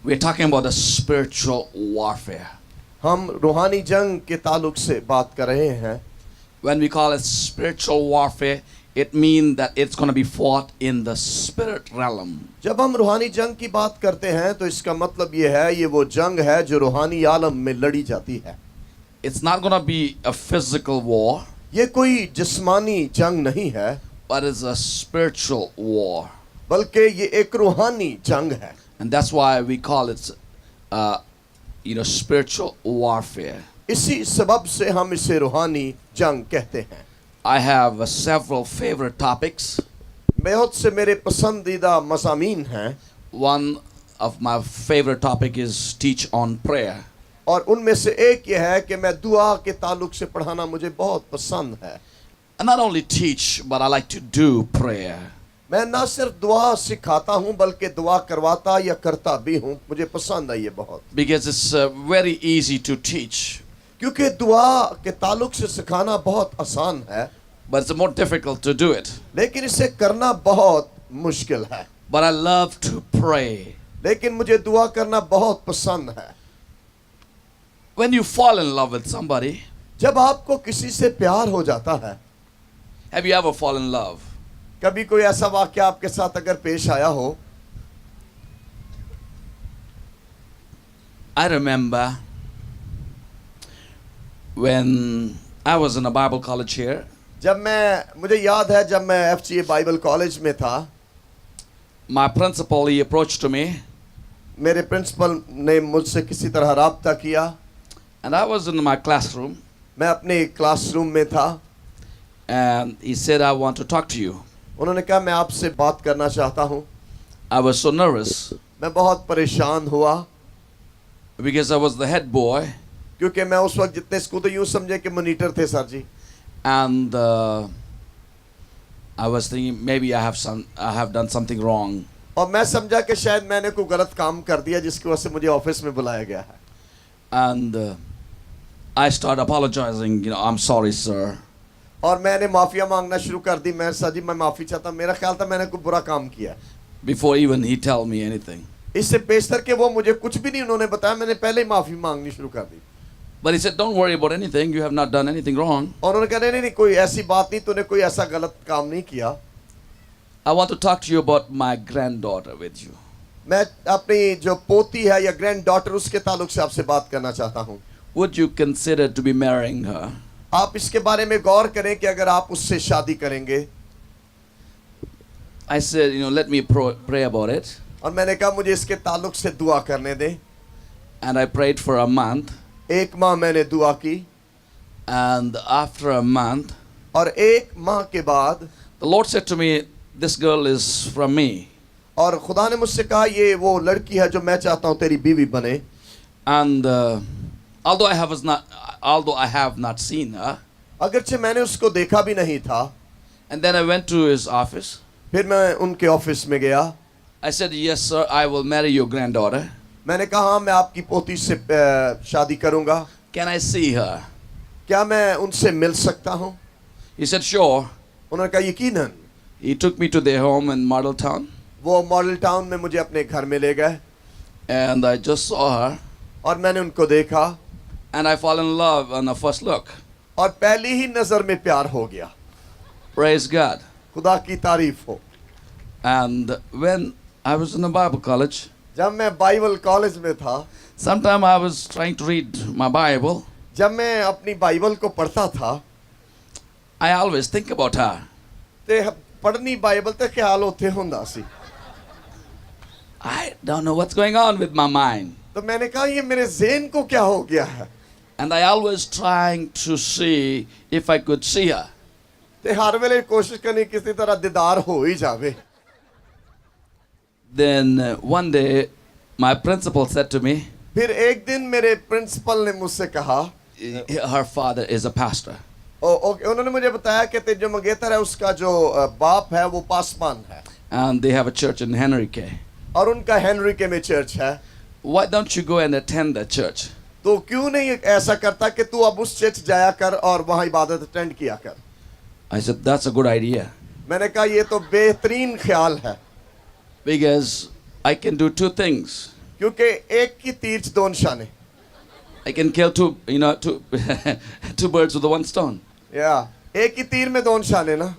we're talking about the spiritual warfare. हम रूहानी जंग के ताल्लुक से बात कर रहे हैं. When we call it spiritual warfare, it means that it's going to be fought in the spirit realm. जब हम रूहानी जंग की बात करते हैं तो इसका मतलब ये है, ये वो जंग है जो रूहानी आलम में लड़ी जाती है. It's not going to be a physical war, ये कोई जिस्मानी जंग नहीं है, but it's a spiritual war. बल्कि ये एक रूहानी जंग है. And that's why we call it, spiritual warfare. इसी सबब से हम इसे रूहानी जंग कहते हैं. I have several favorite topics. बहुत से मेरे पसंदीदा मज़ामीन हैं. One of my favorite topic is teach on prayer. और उनमें से एक ये है कि मैं दुआ के ताल्लुक से पढ़ाना मुझे बहुत पसंद है. And not only teach, but I like to do prayer. मैं ना सिर्फ दुआ सिखाता हूँ बल्कि दुआ करवाता या करता भी हूँ. मुझे पसंद है ये बहुत. Because it's very easy to teach. क्योंकि दुआ के ताल्लुक से सिखाना बहुत आसान है. But it's more difficult to do it. लेकिन इसे करना बहुत मुश्किल है. But I love to pray. लेकिन मुझे दुआ करना बहुत पसंद है. When you fall in love with somebody, जब आपको किसी से प्यार हो जाता है, have you ever fallen in love? कभी कोई ऐसा वाक़या आपके साथ अगर पेश आया हो? I remember when I was in a Bible college here. मुझे याद है जब मैं FGA बाइबल कॉलेज में था. My principal, he approached me. मेरे प्रिंसिपल ने मुझसे किसी तरह राब्ता किया. And I was in my classroom. मैं अपने क्लासरूम में था. And he said, I want to talk to you. उन्होंने कहा मैं आपसे बात करना चाहता हूँ. I was so nervous. मैं बहुत परेशान हुआ. Because I was the head boy. क्योंकि मैं उस वक्त जितने स्कूल तो यूँ समझे कि मॉनिटर थे sir ji. And I was thinking maybe I have done something wrong. और मैं समझा कि शायद मैंने कोई गलत काम कर दिया जिसकी वजह से मुझे ऑफिस में बुलाया गया है. And I started apologizing. I'm sorry, sir. और मैंने माफिया मांगना शुरू कर दी. मैं सर जी मैं माफी चाहता हूँ. मेरा ख्याल था मैंने कोई बुरा काम किया. Before even he tell me anything. इससे पेशतर के वो मुझे कुछ भी नहीं उन्होंने बताया. मैंने पहले ही माफी मांगनी शुरू कर दी. But he said, don't worry about anything. You have not done anything wrong. और उन्होंने कहा नहीं कोई ऐसी बात नहीं. तूने कोई ऐसा गलत काम नहीं किया. I want to talk to you about my granddaughter with you. मैं अपनी जो पोती है या ग्रैंड डॉटर उसके ताल्लुक से आपसे बात करना चाहता हूँ. Would you consider to be marrying her? आप इसके बारे में गौर करें कि अगर आप उससे शादी करेंगे. I said, let me pray about it. और मैंने कहा मुझे इसके ताल्लुक से दुआ करने दें. And I prayed for a month. एक माह मैंने दुआ की. And after a month, और एक माह के बाद the Lord said to me, this girl is from me. और खुदा ने मुझसे कहा ये वो लड़की है जो मैं चाहता हूँ तेरी बीवी बने. And although I have not seen her, अगरचे मैंने उसको देखा भी नहीं था. and then I went to his office. फिर मैं उनके ऑफिस में गया. I said, yes sir, I will marry your granddaughter. मैंने कहा हाँ मैं आपकी पोती से शादी करूँगा. Can I see her? क्या मैं उनसे मिल सकता हूँ? He said, sure. उन्होंने कहा यकीनन. He took me to their home in Model Town. वो मॉडल टाउन में मुझे अपने घर में ले गए. And I just saw her. और मैंने उनको देखा. And I fell in love on the first look. और पहली ही नजर में प्यार हो गया. Praise God. खुदा की तारीफ हो. And when I was in the Bible college, जब मैं बाइबल कॉलेज में था, sometime I was trying to read my Bible. जब मैं अपनी बाइबल को पढ़ता था, I always think about her. ते पढ़नी बाइबल ते ख्याल होते हुंदा सी. I don't know what's going on with my mind. तो मैंने कहा ये मेरे ज़हन को क्या हो गया है. And I always trying to see if I could see her. ते हर वेले कोशिश करनी किसी तरह दीदार हो ही जावे. Then one day my principal said to me, फिर एक दिन मेरे प्रिंसिपल ने मुझसे कहा, her father is a pastor. उन्होंने मुझे बताया कि ते जो मंगेतर है उसका जो बाप है वो पासवान है. And they have a church in Henrique. और उनका हेनरिके में चर्च है. Why don't you go and attend the church? तो क्यों नहीं ऐसा करता कि तू अब उस चर्च जाया कर और वहाँ इबादत अटेंड किया कर. I said, that's a good idea. मैंने कहा ये तो बेहतरीन ख्याल है. Because I can do two things. क्योंकि एक की तीर च दो निशाने. I can kill two two birds with one stone. या एक ही तीर में दो निशाने ना.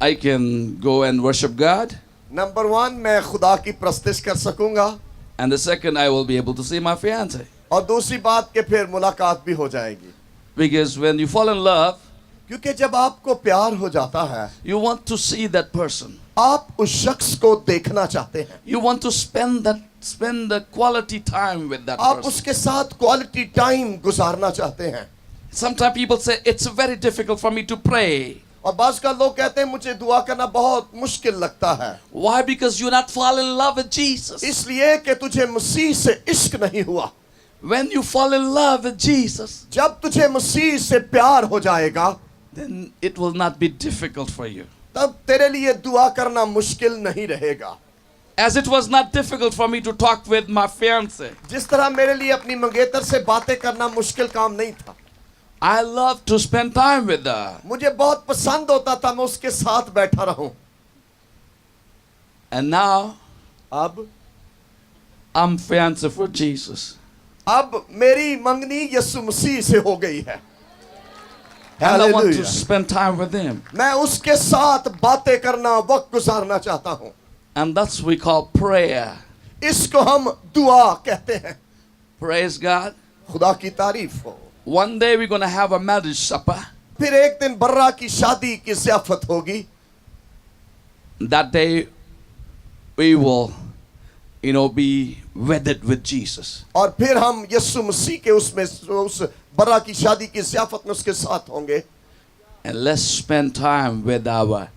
I can go and worship God, number 1 मैं खुदा की प्रस्तिश कर सकूंगा. and the second I will be able to see my fiance. और दूसरी बात के फिर मुलाकात भी हो जाएगी. Because when you fall in love, क्योंकि जब आपको प्यार हो जाता है, you want to see that person. आप उस शख्स को देखना चाहते हैं. You want to spend the quality time with that आप person. उसके साथ क्वालिटी टाइम गुजारना चाहते हैं. Sometimes people say it's very difficult for me to pray. और बाज़ का लोग कहते हैं मुझे दुआ करना बहुत मुश्किल लगता है. Why? Because you not fall in love with Jesus. इसलिए कि तुझे मसीह से इश्क नहीं हुआ. When you fall in love with Jesus, जब तुझे मसीह से प्यार हो जाएगा, then it will not be difficult for you. तब तेरे लिए दुआ करना मुश्किल नहीं रहेगा. As it was not difficult for me to talk with my fiance. जिस तरह मेरे लिए अपनी मंगेतर से बातें करना मुश्किल काम नहीं था. I love to spend time with her. मुझे बहुत पसंद होता था मैं उसके साथ बैठा रहूं. And now अब I'm fiancé for Jesus. अब मेरी मंगनी यीशु मसीह से हो गई है. And I want to Hallelujah. spend time with him. मैं उसके साथ बातें करना, वक्त गुजारना चाहता हूं. And that's what we call prayer. इसको हम दुआ कहते हैं. Praise God. खुदा की तारीफ हो. One day we're going to have a marriage supper. फिर एक दिन बर्रा की शादी की ज़ियाफत होगी. That day we will, be wedded with Jesus. और फिर हम यीशु मसीह के उसमें उस बर्रा की शादी की ज़ियाफत में उसके साथ होंगे. And let's spend time with our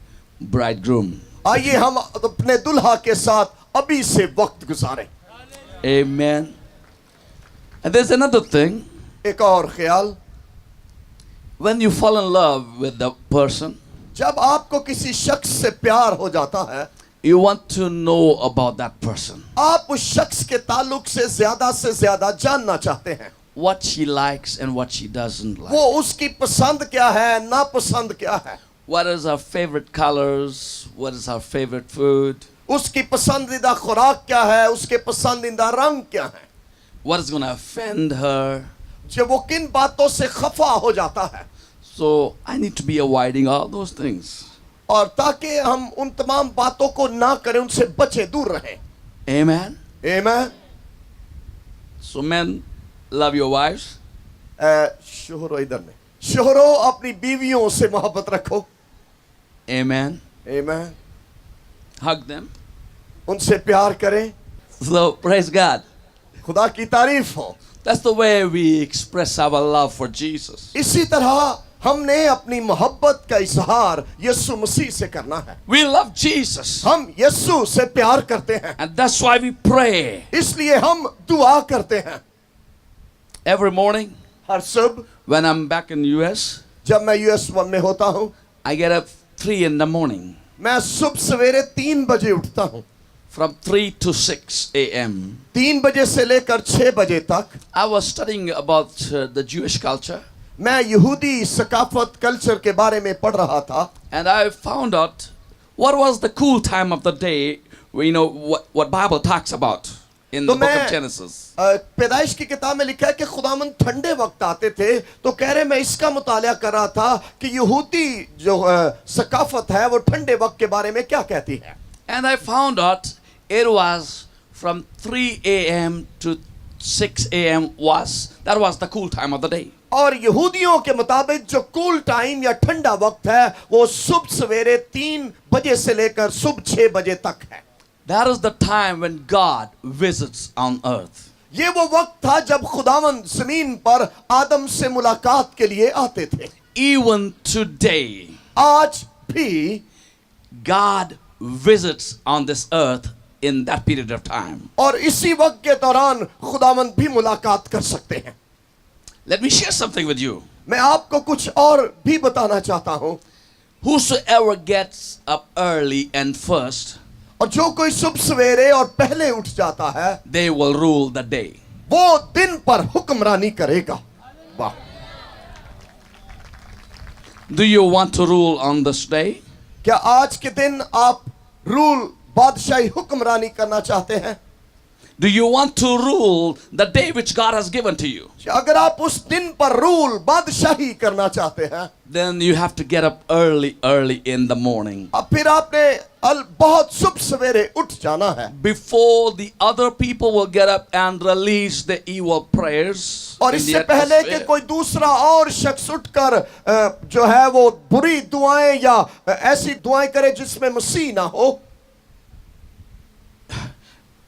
bridegroom. आइए हम अपने दुल्हा के साथ अभी से वक्त गुजारें. Amen. And there's another thing. एक और ख्याल, When you fall in love with the person, जब आपको किसी शख्स से प्यार हो जाता है, you want to know about that person. आप उस शख्स के ताल्लुक से ज्यादा जानना चाहते हैं. What she likes and what she doesn't like. वो उसकी पसंद क्या है, नापसंद क्या है. What is her favorite colors? What is her favorite food? उसकी पसंदीदा खुराक क्या है, उसके पसंदीदा रंग क्या है. What is going to offend her? जब वो किन बातों से खफा हो जाता है. So I need to be avoiding all those things. और ताकि हम उन तमाम बातों को ना करें, उनसे बचे, दूर रहें. Amen. Amen. So men, love your wives. शोहरों इधर में, शोहरों अपनी बीवियों से मोहब्बत रखो. Amen. Amen. Hug them. उनसे प्यार करें. So praise God. खुदा की तारीफ हो. That's the way we express our love for Jesus. इसी तरह हमने अपनी मोहब्बत का इजहार यीशु मसीह से करना है. We love Jesus. हम यीशु से प्यार करते हैं. And that's why we pray. इसलिए हम दुआ करते हैं. Every morning हर सुबह when I'm back in US, जब मैं यूएस में होता हूँ, I get up 3 in the morning. मैं सुबह सवेरे 3 बजे उठता हूँ. From 3 to 6 a.m. 3 बजे से लेकर 6 बजे तक I was studying about the Jewish culture. मैं यहूदी सकाफत कल्चर के बारे में पढ़ रहा था. And I found out what was the cool time of the day, what Bible talks about in the book of Genesis. पैदाइश की किताब में लिखा है कि खुदामंद ठंडे वक्त आते थे. तो कह रहे मैं इसका मुतालिया कर रहा था कि यहूदी जो सकाफत है वो ठंडे वक्त के बारे में क्या कहती है. And I found out it was from 3 a.m. to 6 a.m. that was the cool time of the day. और यहूदियों के मुताबिक जो कूल टाइम या ठंडा वक्त है वो सुबह सवेरे 3 बजे से लेकर सुबह 6 बजे तक है. That is the time when God visits on earth. ये वो वक्त था जब खुदावंद जमीन पर आदम से मुलाकात के लिए आते थे. Even today, आज भी God visits on this earth in that period of time. और इसी वक्त के दौरान खुदावंद भी मुलाकात कर सकते हैं. Let me share something with you. मैं आपको कुछ और भी बताना चाहता हूं. Whosoever gets up early and first, और जो कोई सुबह सवेरे और पहले उठ जाता है, they will rule the day. वो दिन पर हुक्मरानी करेगा. वाह. Do you want to rule on this day? क्या आज के दिन आप रूल बादशाही हुक्मरानी करना चाहते हैं? Do you want to rule the day which God has given to you? अगर आप उस दिन पर रूल बादशाही करना चाहते हैं, Then you have to get up early in the morning. अब फिर आपने बहुत सुबह सवेरे उठ जाना है. Before the other people will get up and release the evil prayers. और in the इससे पहले कि atmosphere. कोई दूसरा और शख्स उठकर जो है वो बुरी दुआएं या ऐसी दुआएं करे जिसमें मसीह ना हो,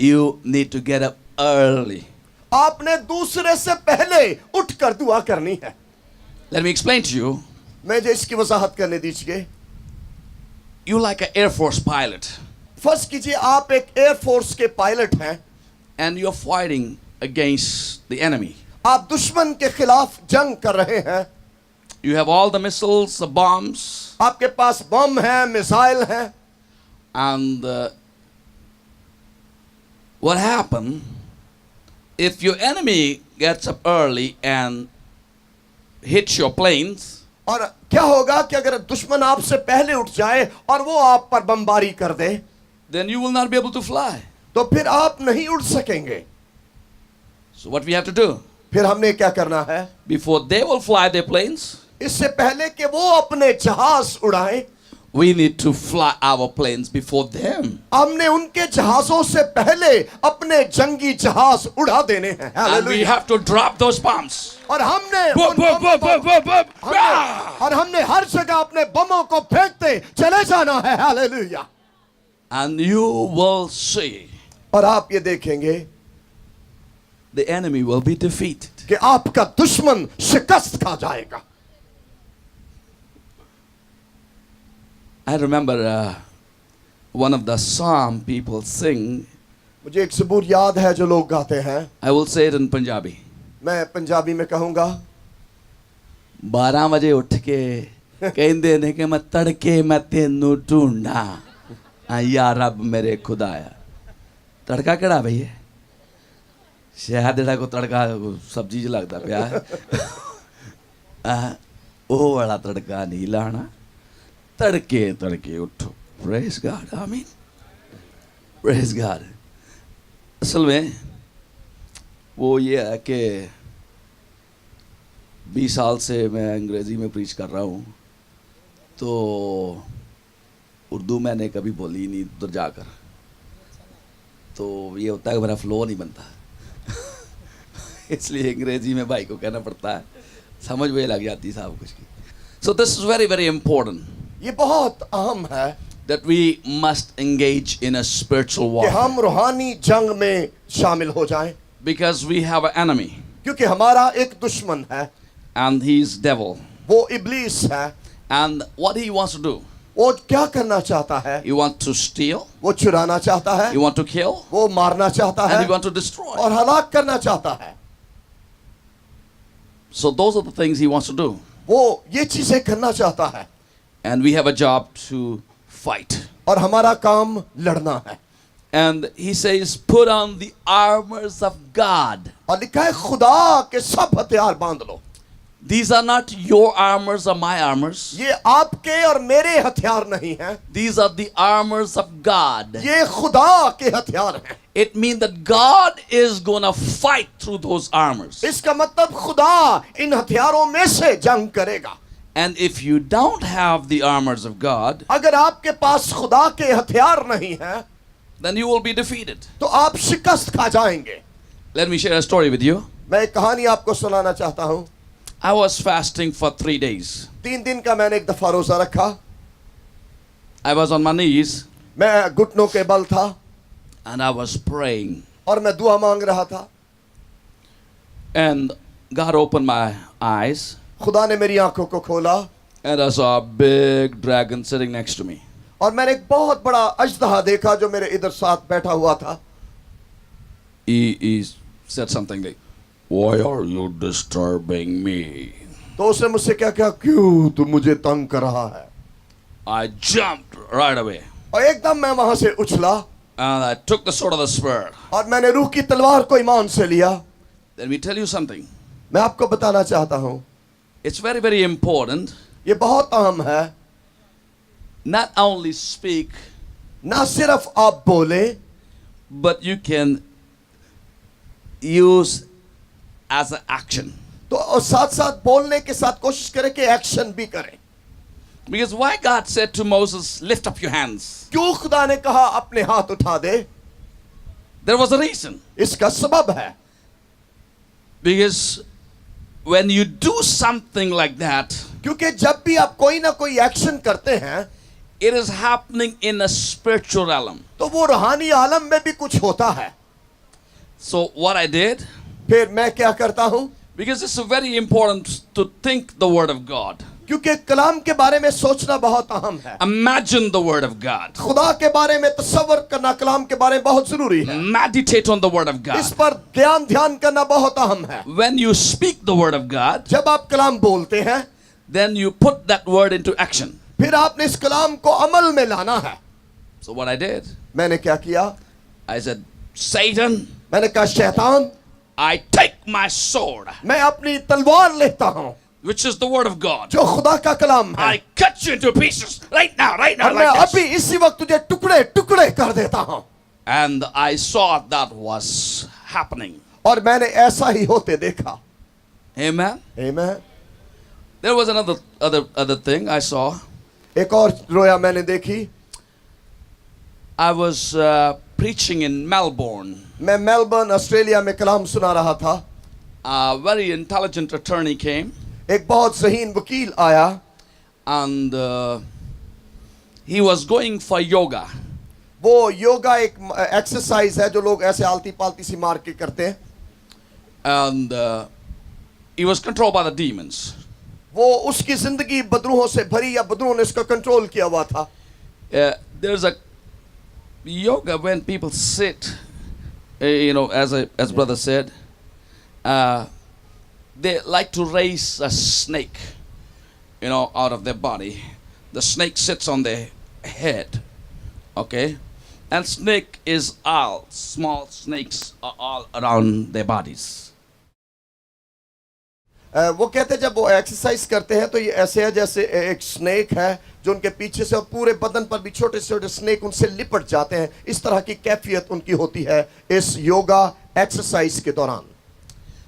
You need to get up early. आपने दूसरे से पहले उठकर दुआ करनी है. Let me explain to you. मुझे इसकी वजाहत करने दीजिए. You like an Air Force pilot. फर्ज कीजिए आप एक एयर फोर्स के पायलट हैं, And you're fighting against the enemy. आप दुश्मन के खिलाफ जंग कर रहे हैं. You have all the missiles, the bombs, आपके पास बम है, मिसाइल है. and what happened if your enemy gets up early and hits your planes? और क्या होगा कि अगर दुश्मन आपसे पहले उठ जाए और वो आप पर बमबारी कर दे, Then you will not be able to fly. तो फिर आप नहीं उड़ सकेंगे. So what we have to do? फिर हमने क्या करना है? Before they will fly their planes, इससे पहले कि वो अपने जहाज उड़ाएं, we need to fly our planes before them. हमने उनके जहाजों से पहले अपने जंगी जहाज उड़ा देने हैं. And we hallelujah. have to drop those bombs. और हमने Boom, उन boom, बमों boom, को- boom, boom, boom. और हमने हर जगह अपने बमों को फेंकते चले जाना है. Hallelujah. And you will see और आप ये देखेंगे the enemy will be defeated. कि आपका दुश्मन शिकस्त खा जाएगा. I remember one of the psalm people sing. मुझे एक ज़बूर याद है जो लोग गाते हैं. I will say it in Punjabi. मैं पंजाबी में कहूँगा. 12 ਵਜੇ ਉੱਠ ਕੇ ਕਹਿੰਦੇ ਨੇ ਕਿ ਮੈਂ ਤੜਕੇ ਮੈਂ ਤੈਨੂੰ ਢੂੰਡਾਂ ਆ ਯਾ ਰੱਬ ਮੇਰੇ ਖੁਦਾਇਆ. ਤੜਕਾ ਕਿਹੜਾ ਭਈ ਹੈ? ਸ਼ਾਇਦ ਜਿਹੜਾ ਕੋ ਤੜਕਾ ਸਬਜ਼ੀ 'ਚ ਲੱਗਦਾ ਪਿਆ ਆ ਉਹ ਵਾਲਾ ਤੜਕਾ ਨਹੀਂ ਲਾਣਾ. ਤੜਕੇ ਤੜਕੇ ਉੱਠੋ. Praise God. Amen. Praise God. असल में वो ये है कि 20 साल से मैं अंग्रेज़ी में प्रीच कर रहा हूँ, तो उर्दू मैंने कभी बोली नहीं उधर जाकर. तो ये होता है कि मेरा फ्लो नहीं बनता इसलिए अंग्रेज़ी में भाई को कहना पड़ता है, समझ में लग जाती साहब कुछ की. So this is very very important. ये बहुत अहम है That we must engage in a spiritual कि warfare. हम रूहानी जंग में शामिल हो जाएं, Because we have an enemy. क्योंकि हमारा एक दुश्मन है. And he's devil. वो इब्लीस है. And what he wants to do? वो क्या करना चाहता है? He wants to steal. वो चुराना चाहता है. He wants to kill. वो मारना चाहता And है he wants to destroy. और हलाक करना चाहता है. So those are the things he wants to do. वो ये चीजें करना चाहता है. And we have a job to fight. और हमारा काम लड़ना है. And he says, put on the armors of God. और लिखा है खुदा के सब हथियार बांध लो. These are not your armors or my armors. ये आपके और मेरे हथियार नहीं हैं. These are the armors of God. ये खुदा के हथियार हैं. It means that God is going to fight through those armors. इसका मतलब खुदा इन हथियारों में से जंग करेगा. And if you don't have the armors of God, अगर आपके पास खुदा के हथियार नहीं हैं, then you will be defeated. तो आप शिकस्त खा जाएंगे. Let me share a story with you. मैं एक कहानी आपको सुनाना चाहता हूँ. I was fasting for 3 days. 3 दिन का मैंने एक दफा रोजा रखा. I was on my knees मैं घुटनों के बल था and I was praying. और मैं दुआ मांग रहा था. And God opened my eyes खुदा ने मेरी आंखों को खोला and I saw a big dragon sitting next to me. और मैंने एक बहुत बड़ा अजदहा देखा जो मेरे इधर साथ बैठा हुआ था. He said something like, "Why are you disturbing me?" तो उसने मुझसे क्या कहा, क्यों तू मुझे तंग कर रहा है? I jumped right away और एकदम मैं वहां से उछला and I took the sword of the spirit. और मैंने रूह की तलवार को ईमान से लिया. Let me tell you something. मैं आपको बताना चाहता हूं, It's very very important. ये बहुत अहम है. Not only speak, ना सिर्फ आप बोले, but you can use as an action. तो और साथ साथ बोलने के साथ कोशिश करें कि एक्शन भी करें. Because why God said to Moses, lift up your hands? क्यों खुदा ने कहा अपने हाथ उठा दे? There was a reason. इसका सबब है. Because when you do something like that, क्योंकि जब भी आप कोई ना कोई एक्शन करते हैं, it is happening in a spiritual realm. तो वो रूहानी आलम में भी कुछ होता है. So what I did, फिर मैं क्या करता हूँ? because it's very important to think the word of God. क्योंकि कलाम के बारे में सोचना बहुत अहम है. Imagine the word of God. खुदा के बारे में तसव्वुर करना कलाम के बारे में बहुत जरूरी है. Meditate on the word of God. इस पर ध्यान करना बहुत अहम है. When you speak the word of God, जब आप कलाम बोलते हैं, then you put that word into action. फिर आपने इस कलाम को अमल में लाना है. So what I did, मैंने क्या किया? I said, Satan, मैंने कहा शैतान, I take my sword, मैं अपनी तलवार लेता हूँ, which is the word of God. जो खुदा का कलाम है. I cut you into pieces right now, और मैं like अभी this. इसी वक्त तुझे टुकड़े टुकड़े कर देता हूँ. And I saw that was happening. और मैंने ऐसा ही होते देखा. Amen. Amen. There was other thing I saw. एक और रोया मैंने देखी. I was preaching in Melbourne. मैं मेलबर्न ऑस्ट्रेलिया में कलाम सुना रहा था. A very intelligent attorney came, एक बहुत ज़हीन वकील आया. and he was going for yoga. वो योगा एक एक्सरसाइज है जो लोग ऐसे आलती पालती सी मार के करते हैं. And he was controlled by the demons. वो उसकी जिंदगी बदरूहों से भरी या बदरूहों ने उसका कंट्रोल किया हुआ था. There's a yoga when people sit, as brother said, they like to raise a snake, out of their body. The snake sits on their head, okay? And snake is all, small snakes are all around their bodies. वो कहते हैं जब वो exercise करते हैं तो ये ऐसे है जैसे एक स्नेक है जो उनके पीछे से और पूरे बदन पर भी छोटे छोटे स्नेक उनसे लिपट जाते हैं. इस तरह की कैफियत उनकी होती है इस योगा एक्सरसाइज के दौरान.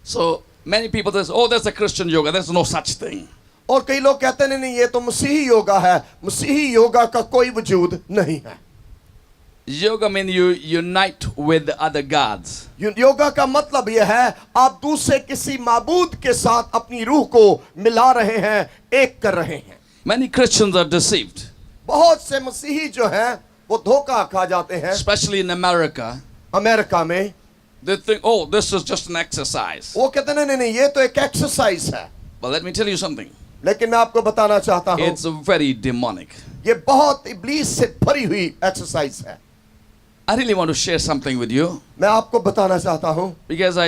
So many people say, oh, that's a Christian yoga. There's no such thing. और कई लोग कहते हैं नहीं ये तो मसीही योगा है. मसीही योगा का कोई वजूद नहीं है. Yoga means you unite with other gods. Yoga का मतलब यह है आप दूसरे किसी माबूद के साथ अपनी रूह को मिला रहे हैं, एक कर रहे हैं. Many Christians are deceived, बहुत से मसीही जो हैं वो धोखा खा जाते हैं. especially in America. अमेरिका में They think, oh, this is just an exercise. वो कहते हैं नहीं ये तो एक एक्सरसाइज है. But let me tell you something. लेकिन मैं आपको बताना चाहता हूँ It's very demonic. ये बहुत इब्लीस से भरी हुई एक्सरसाइज है. I really want to share something with you मैं आपको बताना चाहता हूँ because I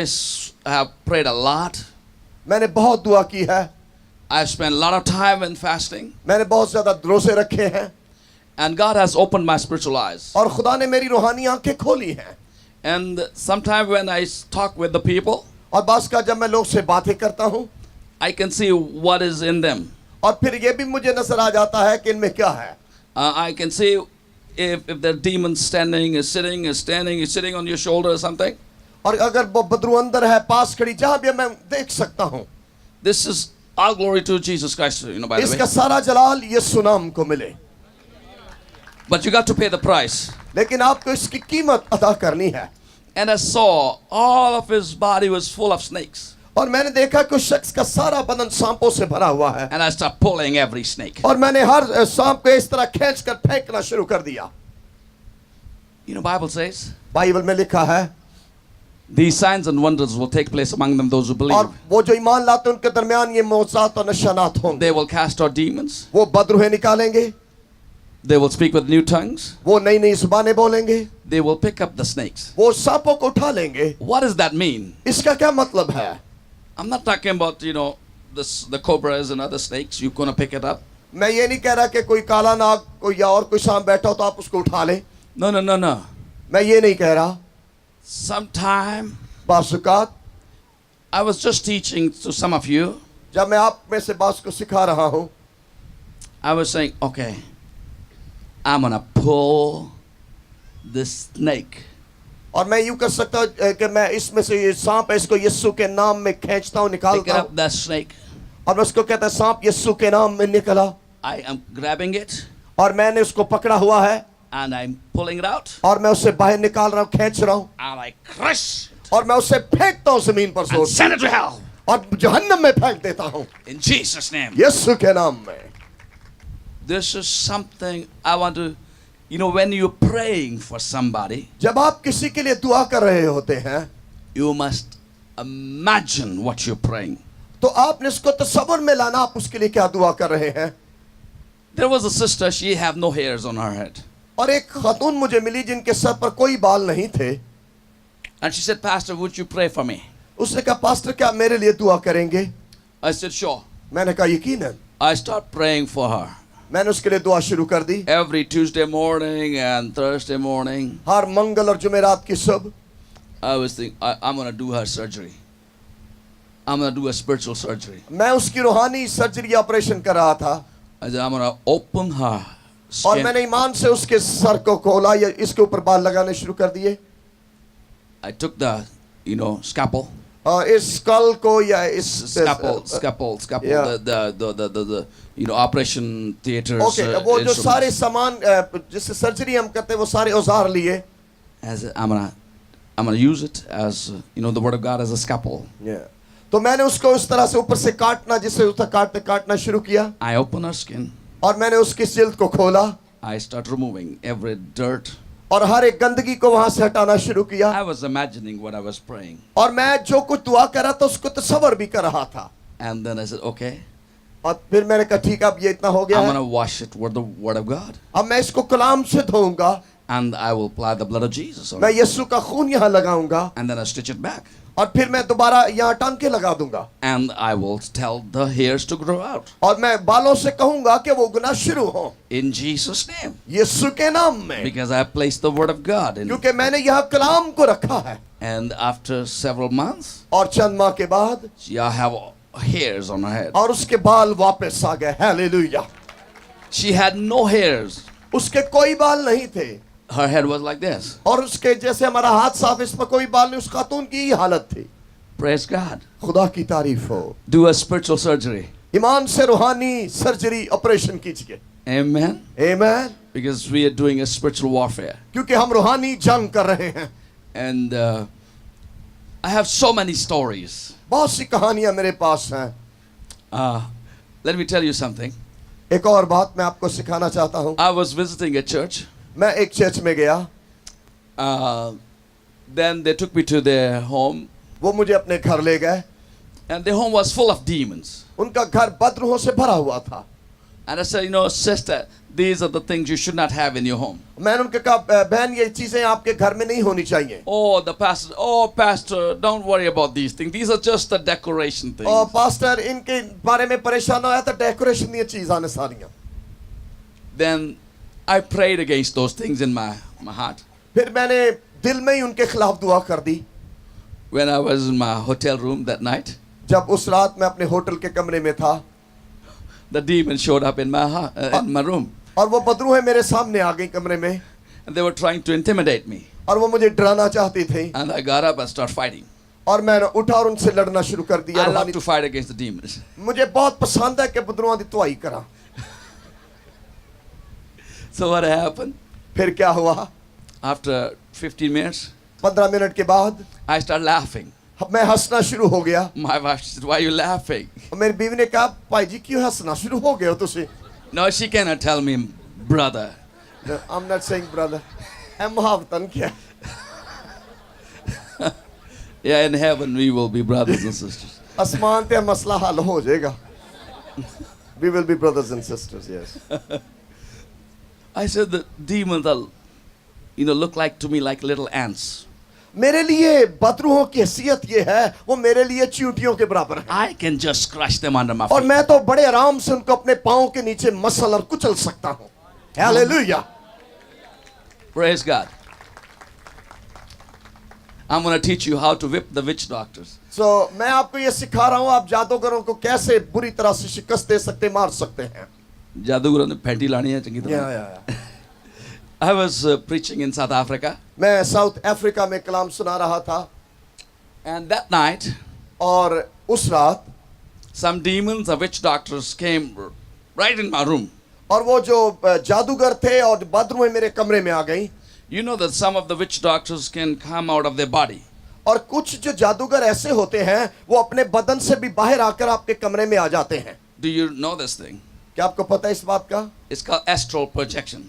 have prayed a lot. मैंने बहुत दुआ की है. I've spent a lot of time in fasting. मैंने बहुत ज्यादा रोजे रखे हैं. And God has opened my spiritual eyes. और खुदा ने मेरी रूहानी आंखें खोली हैं. And sometimes when I talk with the people, और बास का जब मैं लोग से बातें करता हूँ I can see what is in them. और फिर ये भी मुझे नजर आ जाता है कि इनमें क्या है. I can see if the demon is sitting on your shoulder or something. और अगर वो बदरू अंदर है पास खड़ी जहां भी मैं देख सकता हूँ. This is all glory to Jesus Christ, by the इसका way. सारा जलाल यीशु नाम को मिले. But you got to pay the price. लेकिन आपको इसकी कीमत अदा करनी है. And I saw all of his body was full of snakes. और मैंने देखा कि उस शख्स का सारा बदन सांपों से भरा हुआ है. And I started pulling every snake. और मैंने हर सांप को इस तरह खींचकर फेंकना शुरू कर दिया. Bible says, बाइबल में लिखा है these signs and wonders will take place among them, those who believe. और वो जो ईमान लाते हैं उनके दरमियान ये मौजज़ात और निशानात होंगे. They will cast out demons. वो बदरूहें निकालेंगे. They will speak with new tongues. वो नई नई जुबानें बोलेंगे. They will pick up the snakes. वो सांपों को उठा लेंगे. What does that mean? इसका क्या मतलब है? I'm not talking about, the cobras and other snakes. You're going to pick it up. मैं ये नहीं कह रहा कि कोई काला नाग कोई या और कोई सांप बैठा हो तो आप उसको उठा लें. No. मैं ये नहीं कह रहा. Sometime बासुकात I was just teaching to some of you. जब मैं आप में से बास को सिखा रहा हूँ I was saying, okay, I'm going to pull the snake और मैं यूं कर सकता हूं कि मैं इसमें से ये सांप है इसको यीशु के नाम में खींचता हूं, निकालता Picking हूं, up that snake. और मैं उसको कहता है सांप यीशु के नाम में निकला, I am grabbing it और मैंने उसको पकड़ा हुआ है and I'm pulling it out और मैं उसे बाहर निकाल रहा हूं, खींच रहा हूं, and I crush it और मैं उसे फेंकता हूं जमीन पर and जोर से send it to hell और जहन्नम में फेंक देता हूं in Jesus' name. यीशु के नाम में। This is something I want to, when you're praying for somebody, जब आप किसी के लिए दुआ कर रहे होते हैं you must imagine what you're praying. तो आपने इसको तसव्वुर में लाना, आप उसके लिए क्या दुआ कर रहे हैं। There was a sister, she had no hairs on her head. और एक खातून मुझे मिली जिनके सर पर कोई बाल नहीं थे। And she said, Pastor, would you pray for me? उसने कहा पास्टर क्या मेरे लिए दुआ करेंगे? I said, sure. मैंने कहा यकीनन। I start praying for her. मैंने उसके लिए दुआ शुरू कर दी। Every Tuesday morning and Thursday morning, हर मंगल और जुमेरात की सुबह I was thinking, I'm going to do her surgery. I'm going to do a spiritual surgery. मैं उसकी रूहानी सर्जरी ऑपरेशन कर रहा था I said, I'm going to open her और skin. मैंने ईमान से उसके सर को खोला या इसके ऊपर बाल लगाने शुरू कर दिए। I took the, scalpel. इस स्कल को या इस Scalpel, Yeah. the operation theaters. Okay वो जो instruments. सारे सामान जिससे सर्जरी हम करते हैं वो सारे औजार लिए। As I'm gonna use it as the word of God as a scalpel. तो मैंने उसको उस तरह से ऊपर से काटना जिससे उसका काटना शुरू किया I open her skin. और मैंने उसकी जिल्द को खोला I start removing every dirt. और हर एक गंदगी को वहां से हटाना शुरू किया I was imagining what I was praying. और मैं जो कुछ दुआ कर रहा था उसको तसव्वुर भी कर रहा था। And then I said, okay, और फिर मैंने कहा ठीक है अब ये इतना हो गया I'm है, gonna wash it with the word of God. अब मैं इसको कलाम से धोऊंगा, And I will apply the blood of Jesus on मैं it. यीशु का खून यहाँ लगाऊंगा And then I stitch it back. और फिर मैं दोबारा यहाँ टांके लगा दूंगा And I will tell the hairs to grow out. और मैं बालों से कहूंगा कि वो उगना शुरू हो In Jesus' name. यीशु के नाम में, Because I placed the word of God in it. क्योंकि मैंने यहाँ कलाम को रखा है। And after several months, और चंद माह के बाद I have hairs on her head. और उसके बाल वापस आ गए। Hallelujah. She had no hairs. उसके कोई बाल नहीं थे Her head was like this. और उसके जैसे हमारा हाथ साफ इस पर कोई बाल नहीं, उस खातून की ये हालत थी। Praise God. खुदा की तारीफ हो। Do a spiritual surgery. ईमान से रूहानी सर्जरी ऑपरेशन कीजिए। Amen. आमीन। Because we are doing a spiritual warfare. क्योंकि हम रूहानी जंग कर रहे हैं। And I have so many stories. बहुत सी कहानियां मेरे पास हैं। Let me tell you something. एक और बात मैं आपको सिखाना चाहता हूँ। I was visiting a church. मैं एक चर्च में गया, Then they took me to their home. वो मुझे अपने घर ले गए। And their home was full of demons. उनका घर बदरूहों से भरा हुआ था। And I said, sister, these are the things you should not have in your home. मैंने उनके कहा बहन ये चीजें आपके घर में नहीं होनी चाहिए। Oh, pastor, don't worry about these things. These are just the decoration things. और पास्टर इनके बारे में परेशान होया तो डेकोरेशन ये चीज आने सारियां। Then I prayed against those things in my heart. फिर मैंने दिल में ही उनके खिलाफ दुआ कर दी। When I was in my hotel room that night, जब उस रात मैं अपने होटल के कमरे में था, the demon showed up in my room. और वो बदरूहें मेरे सामने आ गई कमरे में। And they were trying to intimidate me. और वो मुझे डराना चाहती थी। And I got up and started fighting. और मैंने उठा और उनसे लड़ना शुरू कर दिया। I love to fight against the demons. मुझे बहुत पसंद है कि बदरूहां दी धुआई करा। So what happened? फिर क्या हुआ? After 15 minutes, 15 मिनट के बाद I started laughing. मैं हंसना शुरू हो गया। My wife said, "Why are you laughing?" और मेरी बीवी ने कहा भाई जी क्यों हंसना शुरू हो गए हो तुसी? No, she cannot tell me, brother. No, I'm not saying brother. I'm मुहावतन क्या? Yeah, in heaven we will be brothers and sisters. आसमान पे मसला हल हो जाएगा। We will be brothers and sisters, yes. I said the demons are, look like to me like little ants. मेरे लिए बदरूहों की हैसियत ये है वो मेरे लिए चींटियों के बराबर है। I can just crush them under my और feet. मैं तो बड़े आराम से उनको अपने पाँव के नीचे मसल और कुचल सकता हूँ। Hallelujah. Praise God. I'm going to teach you how to whip the witch doctors. So मैं आपको ये सिखा रहा हूँ आप जादूगरों को कैसे बुरी तरह से शिकस्त दे सकते मार सकते हैं। जादूगरों ने फैंटी लानी है चंगी तरह। I was preaching in South Africa, मैं साउथ अफ्रीका में कलाम सुना रहा था, and that night, और उस रात some demons of witch doctors came right in my room. और वो जो जादूगर थे और बाथरूम में मेरे कमरे में आ गई. You know that some of the witch doctors can come out of their body. और कुछ जो जादूगर ऐसे होते हैं वो अपने बदन से भी बाहर आकर आपके कमरे में आ जाते हैं. Do you know this thing? क्या आपको पता है इस बात का? It's called astral projection.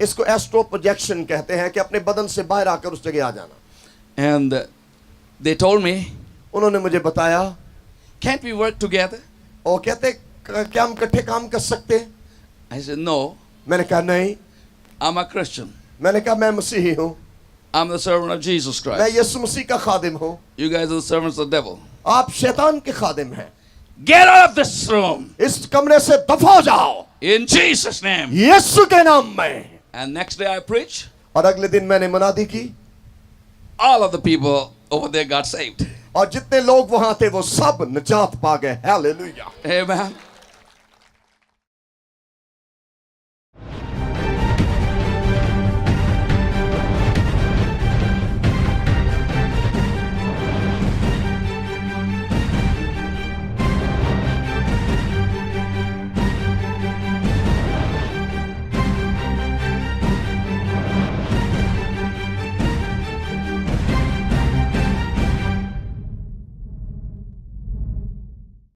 इसको एस्ट्रो प्रोजेक्शन कहते हैं कि अपने बदन से बाहर आकर उस जगह आ जाना. And they told me, उन्होंने मुझे बताया, can't we work together? और कहते क्या हम इकट्ठे काम कर सकते हैं? I said, no, मैंने कहा नहीं. I'm a Christian. मैंने कहा मैं मसीही हूँ. I'm the servant of Jesus मैं Christ. यीशु मसीह का खादिम हूँ. You guys are the servants of the devil. आप शैतान के खादिम हैं. Get out of this room इस कमरे से दफा हो जाओ in Jesus' name. यीशु के नाम में. And next day I preach. और अगले दिन मैंने मुनादी की. All of the people over there got saved. और जितने लोग वहां थे वो सब निजात पा गए. हालेलुया. Amen.